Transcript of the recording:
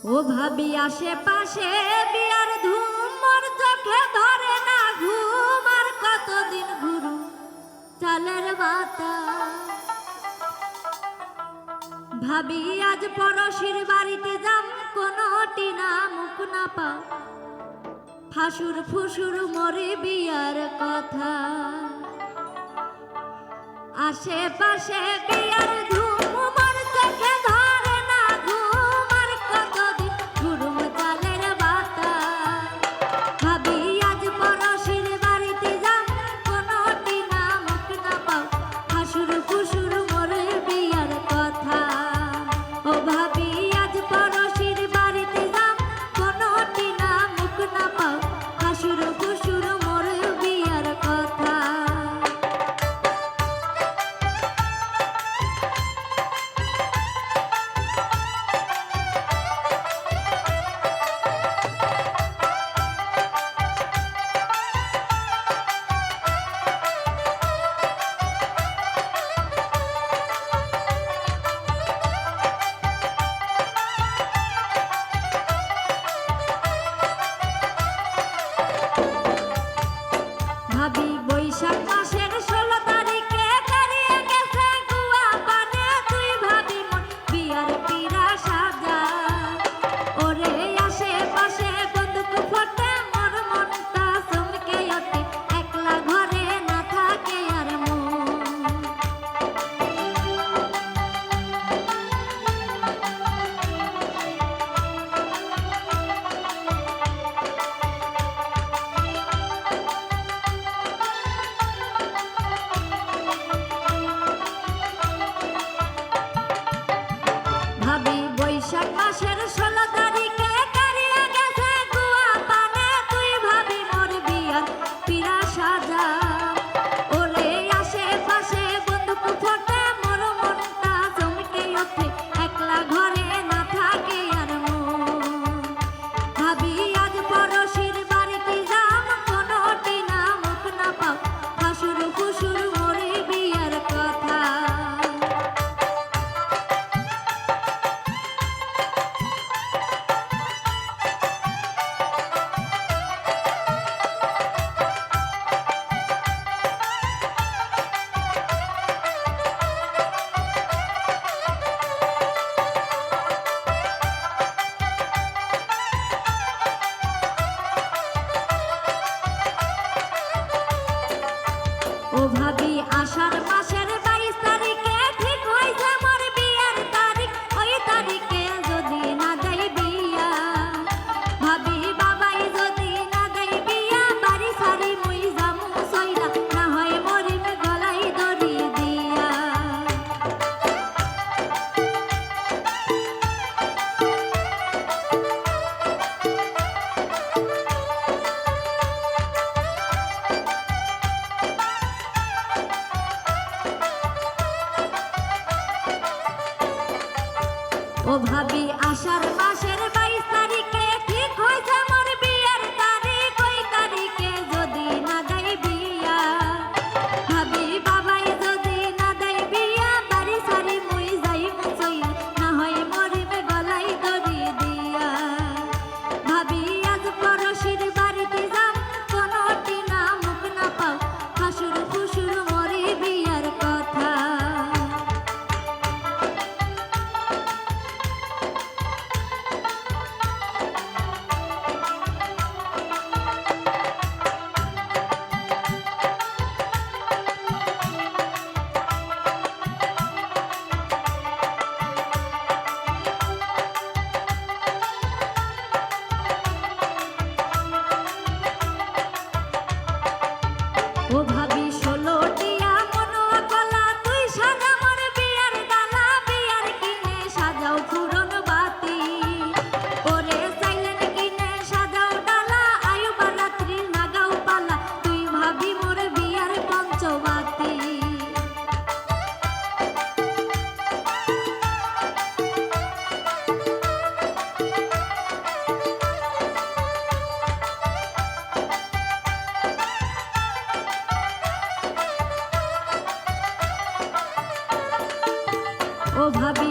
ও ভাবি আশেপাশে বিয়ার ধুম মোর চোখে ধরে না ঘুম আর কতদিন ঘুরু চালের বাতা ভাবি আজ পড়শির বাড়িতে যাম কোনো টিনা মুখ না পাও ফাসুর ফুসুর মরে বিয়ার কথা আশেপাশে বিয়ার ধুম মোর চোখে ধরে না ঘুম আর কতদিন ঘুরুম চালের বাতা ভাবি আজ পড়শির বাড়িতে যাম কোনো টিনা মুখ না পাও ফাসুর ফুসুর মরে বিয়ার কথা ও ভাবি আজ পড়শির বাড়িতে যাম কোনো টিনা মুখ না পাও ফাসুর ফুসুর মরে বিয়ার কথা ভাবি বৈশাখ মাসের 16 তারিখে কারিয়ে গেছে গুয়া পানে তুই ভাবি মন বিয়ার পিরা সাজা ওরে আশেপাশে বন্দুক ফটে মোর মনটা চমকে ওঠে একলা ঘরে না থাকে আর মন ভাবি বৈশাখ মাসের 16 তারিখে কারিয়ে গেছে গুয়া পানে তুই ভাবি মোর বিয়ার পিরা সাজা ওরে আশেপাশে বন্দুক ফটে মোর মনটা চমকে ওঠে একলা ঘরে না থাকে আর মন ভাবি আজ পড়শির বাড়িতে যাম কোনো টিনা মুখ না পাও ফাসুর ফুসুর মরে বিয়ার কথা ও ভাবি আষাঢ় মাসের 22 তারিখে ঠিক হইছে মোর বিয়ার তারিখ ওই তারিখে যদি না দেই বিয়া ভাবি বাবাই যদি না দেই বিয়া বাড়ি সারি মুই যামু সইলা না হয় মরিম গলাই দড়ি দিয়া ও ভাবি আষাঢ় মাসের 22 তারিখে ঠিক হইছে মোর বিয়ার তারিখ ওই তারিখে যদি না দেই বিয়া ভাবি বাবাই যদি না দেই বিয়া বাড়ি সারি মুই যাইমু সইলা না হয় মরিবে গলাই দড়ি দিয়া ভাবি আজ পড়শির বাড়িতে যাম কোনো টিনা মুখ না পাও ফাসুর ফুসুর মরে বিয়ার কথা ও ভাবি 16 টিয়া মনোয়া কলা তুই সাজা মোর বিয়ার ডালা বিয়ার কিনে সাজাও ফুরন বাতি ওরে সাইলেন কিনে সাজাও ডালা আয়ু বারাত্রি নাগাও পালা তুই ভাবি মোর বিয়ার পঞ্চবাতি ও ভাবি